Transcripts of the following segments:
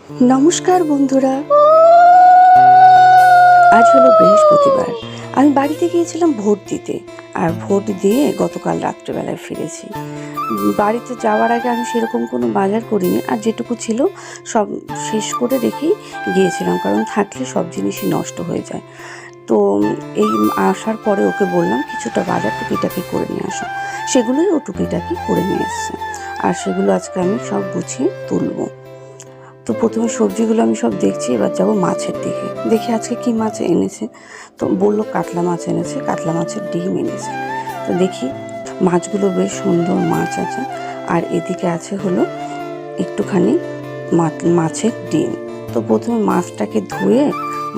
নমস্কার বন্ধুরা, আজ হলো বৃহস্পতিবার। আমি বাড়িতে গিয়েছিলাম ভোট দিতে, আর ভোট দিয়ে গতকাল রাত্রেবেলায় ফিরেছি। বাড়িতে যাওয়ার আগে আমি সেরকম কোনো বাজার করিনি, আর যেটুকু ছিল সব শেষ করে রেখেই গিয়েছিলাম, কারণ থাকলে সব জিনিসই নষ্ট হয়ে যায়। তো এই আসার পরে ওকে বললাম কিছুটা বাজার টুকিটাকি করে নিয়ে আসো, সেগুলোই ও টুকিটাকি করে নিয়ে এসছে, আর সেগুলো আজকে আমি সব গুছিয়ে তুলবো। তো প্রথমে সবজিগুলো আমি সব দেখছি, এবার যাবো মাছের দিকে। দেখি আজকে কি মাছ এনেছে। তো বললো কাতলা মাছ এনেছে, কাতলা মাছের ডিম এনেছে। তো দেখি মাছগুলো বেশ সুন্দর মাছ আছে, আর এদিকে আছে হলো একটুখানি মাছের ডিম। তো প্রথমে মাছটাকে ধুয়ে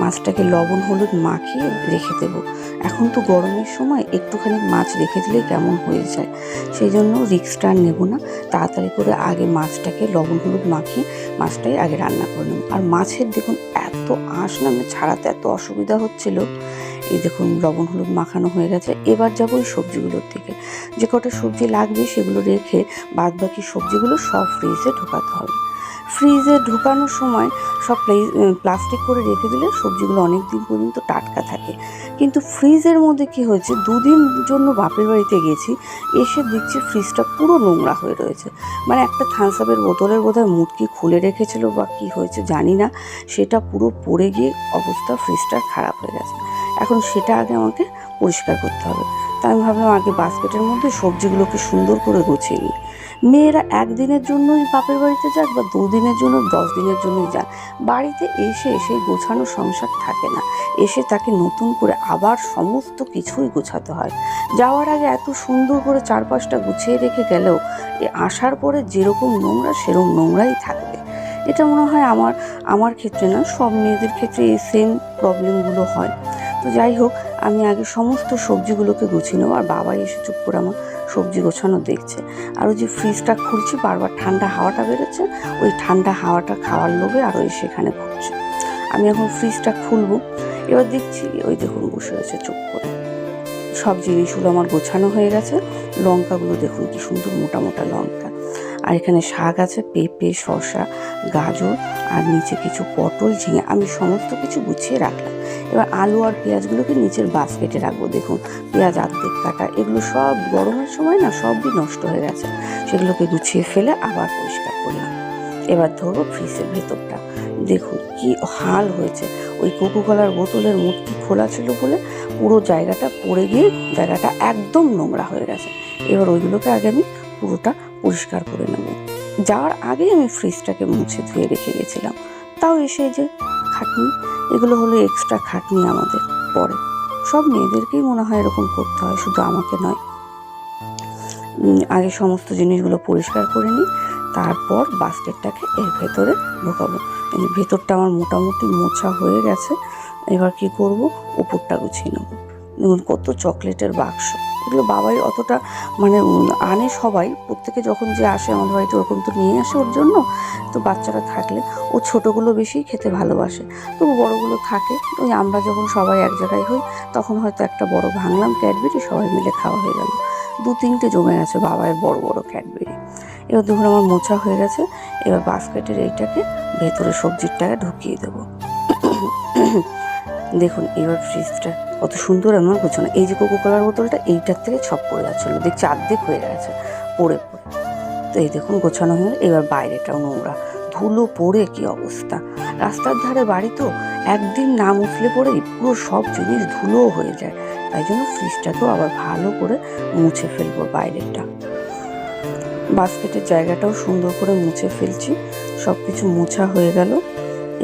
মাছটাকে লবণ হলুদ মাখিয়ে রেখে দেবো। এখন তো গরমের সময় একটুখানি মাছ রেখে দিলে কেমন হয়ে যায়, সেই জন্য রিস্কটা আর নেবো না। তাড়াতাড়ি করে আগে মাছটাকে লবণ হলুদ মাখিয়ে মাছটাই আগে রান্না করে নেবো। আর মাছের দেখুন এত আঁশ নামে ছাড়াতে এত অসুবিধা হচ্ছিল। এই দেখুন লবণ হলুদ মাখানো হয়ে গেছে। এবার যাবো ওই সবজিগুলোর থেকে, যে কটা সবজি লাগবে সেগুলো রেখে বাদ বাকি সবজিগুলো সব ফ্রিজে ঢোকাতে হবে। ফ্রিজে ঢোকানোর সময় সব প্লাস্টিক করে রেখে দিলে সবজিগুলো অনেক দিন পর্যন্ত টাটকা থাকে। কিন্তু ফ্রিজের মধ্যে কি হয়েছে, দুদিন জন্য বাপের বাড়িতে গেছি, এসে দেখছি ফ্রিজটা পুরো নোংরা হয়ে রয়েছে। মানে একটা থামস আপের বোতলের বোধহয় মুটকি খুলে রেখেছিল বা কী হয়েছে জানি না, সেটা পুরো পড়ে গিয়ে অবস্থা ফ্রিজটার খারাপ হয়ে গেছে। এখন সেটা আগে আমাকে পরিষ্কার করতে হবে। তাই আমি ভাবলাম আগে বাস্কেটের মধ্যে সবজিগুলোকে সুন্দর করে গুছিয়ে নিই। মেয়েরা একদিনের জন্যই বাপের বাড়িতে যাক বা দুদিনের জন্য 10 দিনের জন্যই যাক, বাড়িতে এসে সেই গোছানো সংসার থাকে না। এসে তাকে নতুন করে আবার সমস্ত কিছুই গোছাতে হয়। যাওয়ার আগে এত সুন্দর করে চারপাশটা গুছিয়ে রেখে গেলেও আসার পরে যেরকম নোংরা সেরকম নোংরাই থাকবে। এটা মনে হয় আমার ক্ষেত্রে না, সব মেয়েদের ক্ষেত্রে এই সেম প্রবলেমগুলো হয়। তো যাই হোক, আমি আগে সমস্ত সবজিগুলোকে গুছিয়ে নেবো। আর বাবা এসে চুপ করে আমার সবজি গোছানো দেখছে। আর ওই যে ফ্রিজটা খুলছি, বারবার ঠান্ডা হাওয়াটা বেরোচ্ছে, ওই ঠান্ডা হাওয়াটা খাওয়ার লোভে আর ওই সেখানে ঘুরছে। আমি এখন ফ্রিজটা খুলবো। এবার দেখছি ওই দেখুন বসে রয়েছে চুপ করে। সব জিনিসগুলো আমার গোছানো হয়ে গেছে। লঙ্কাগুলো দেখুন কি সুন্দর মোটা মোটা লঙ্কা। আর এখানে শাক আছে, পেঁপে, শসা, গাজর, আর নিচে কিছু পটল, ঝিঙে, আমি সমস্ত কিছু গুছিয়ে রাখলাম। এবার আলু আর পেঁয়াজগুলোকে নিচের বাস্কেটে রাখবো। দেখুন পেঁয়াজ আর্ধেক কাটা, এগুলো সব গরমের সময় না সবই নষ্ট হয়ে গেছে, সেগুলোকে গুছিয়ে ফেলে আবার পরিষ্কার করলাম। এবার ধরবো ফ্রিজের ভেতরটা। দেখুন কি হাল হয়েছে, ওই কোকোকলার বোতলের মুটকি খোলা ছিল বলে পুরো জায়গাটা পড়ে গিয়ে জায়গাটা একদম নোংরা হয়ে গেছে। এবার ওইগুলোকে আগে আমি পুরোটা পরিষ্কার করে নেব। যাওয়ার আগে আমি ফ্রিজটাকে মুছে ধুয়ে রেখে গেছিলাম। তাও এসে যে খাটনি, এগুলো হলো এক্সট্রা খাটনি আমাদের পরে। সব মেয়েদেরকেই মনে হয় এরকম করতে হয়, শুধু আমাকে নয়। আগে সমস্ত জিনিসগুলো পরিষ্কার করে নিই, তারপর বাস্কেটটাকে এর ভেতরে ঢোকাবো। এই ভেতরটা আমার মোটামুটি মোছা হয়ে গেছে। এবার কি করব, উপরটা গুছিয়ে নেবো। দেখুন কত চকলেটের বাক্স, এগুলো বাবাই অতটা মানে আনে সবাই, প্রত্যেকে যখন যে আসে আমাদের বাড়িতে ওরকম তো নিয়ে আসে ওর জন্য। তো বাচ্চারা থাকলে ও ছোটোগুলো বেশি খেতে ভালোবাসে, তবু বড়োগুলো থাকে। ওই আমরা যখন সবাই এক জায়গায় হই তখন হয়তো একটা বড় ভাঙলাম ক্যাডবেরি, সবাই মিলে খাওয়া হয়ে গেল। 2-3টে জমে গেছে বাবার বড় বড় ক্যাডবেরি। এবার দেখুন আমার মোছা হয়ে গেছে। এবার বাস্কেটের এইটাকে ভেতরে সবজিটাকে ঢুকিয়ে দেবো। দেখুন এবার ফ্রিজটা কত সুন্দর আমার গোছানো। এই যে কোকোকলার বোতলটা এইটার থেকে ছপ পড়ে যাচ্ছিলো, দেখছি অর্ধেক হয়ে গেছে পড়ে পড়ে। তো এই দেখুন গোছানো হয়ে, এবার বাইরেটাও নোংরা, ধুলো পড়ে কি অবস্থা। রাস্তার ধারে বাড়ি তো, একদিন না মুছলে পড়েই পুরো সব জিনিস ধুলোও হয়ে যায়। তাই জন্য ফ্রিজটাকেও আবার ভালো করে মুছে ফেলবো বাইরেটা। বাস্কেটের জায়গাটাও সুন্দর করে মুছে ফেলছি। সব কিছু মোছা হয়ে গেল।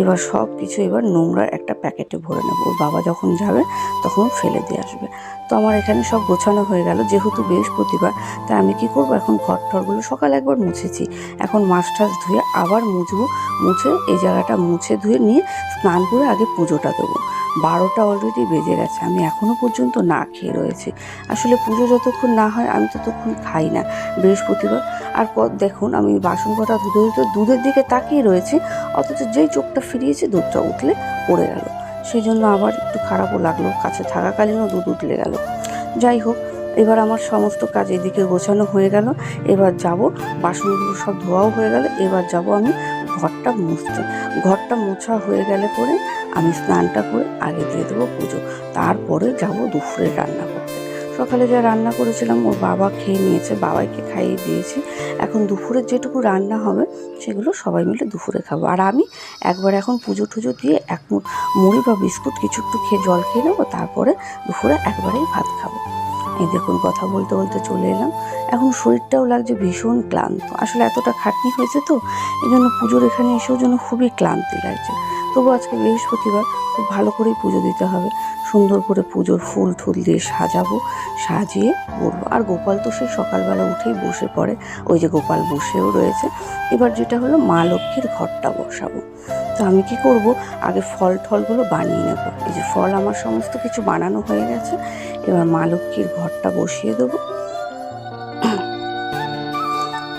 এবার সব কিছু এবার নোংরা একটা প্যাকেটে ভরে নেবো, ওর বাবা যখন যাবে তখন ফেলে দিয়ে আসবে। তো আমার এখানে সব গোছানো হয়ে গেল। যেহেতু বৃহস্পতিবার, তাই আমি কি করব, এখন ঘর টরগুলো সকালে একবার মুছেছি, এখন মাছ টাছ ধুয়ে আবার মুছবো। মুছে এই জায়গাটা মুছে ধুয়ে নিয়ে স্নান করে আগে পুজোটা দেবো। 12টা অলরেডি বেজে গেছে, আমি এখনও পর্যন্ত না খেয়ে রয়েছি। আসলে পুজো যতক্ষণ না হয় আমি ততক্ষণ খাই না বৃহস্পতিবার। আর দেখুন আমি বাসন কটা ধুতে ধুতে দুধের দিকে তাকিয়ে রয়েছি, অথচ যেই চোখটা ফিরিয়েছি দুধটা উঠলে পড়ে গেল। সেই জন্য আবার একটু খারাপও লাগলো, কাছে থাকাকালীনও দুধ উঠলে গেল। যাই হোক, এবার আমার সমস্ত কাজ এদিকে গোছানো হয়ে গেল। এবার যাব, বাসনগুলো সব ধোয়াও হয়ে গেল। এবার যাব আমি ঘরটা মুছতে। ঘরটা মোছা হয়ে গেলে পরে আমি স্নানটা করে আগে দিয়ে দেবো পুজো, তারপরে যাব দুপুরে রান্না করতে। সকালে যা রান্না করেছিলাম ওর বাবা খেয়ে নিয়েছে, বাবাইকে খাইয়ে দিয়েছি। এখন দুপুরের যেটুকু রান্না হবে সেগুলো সবাই মিলে দুপুরে খাবো। আর আমি একবার এখন পুজো টুজো দিয়ে এক মুড়ি বা বিস্কুট কিছু একটু খেয়ে জল খেয়ে নেবো, তারপরে দুপুরে একবারেই ভাত খাবো। এই দেখুন কথা বলতে বলতে চলে এলাম। এখন শরীরটাও লাগছে ভীষণ ক্লান্ত, আসলে এতটা খাটনি হয়েছে তো এই জন্য পুজোর এখানে এসেও যেন খুবই ক্লান্তি লাগছে। তবু আজকে বৃহস্পতিবার, খুব ভালো করেই পুজো দিতে হবে। সুন্দর করে পুজোর ফুল ঠুল দিয়ে সাজাবো, সাজিয়ে করবো। আর গোপাল তো সেই সকালবেলা উঠেই বসে পড়ে, ওই যে গোপাল বসেও রয়েছে। এবার যেটা হলো মা লক্ষ্মীর ঘরটা বসাবো। তো আমি কি করব, আগে ফল টলগুলো বানিয়ে নেব। এই যে ফল আমার সমস্ত কিছু বানানো হয়ে গেছে। এবার মা লক্ষ্মীর ঘরটা বসিয়ে দেবো।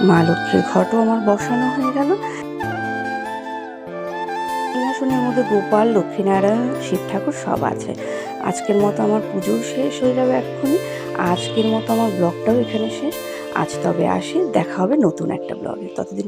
মা লক্ষ্মীর ঘরটাও আমার বসানো হয়ে গেল। সিংহাসনের মধ্যে গোপাল, লক্ষ্মীনারায়ণ, শিব ঠাকুর সব আছে। আজকের মতো আমার পুজো শেষ হয়ে যাবে এক্ষুনি। আজকের মতো আমার ব্লগটাও এখানে শেষ। আজ তবে আসি, দেখা হবে নতুন একটা ব্লগে। ততদিন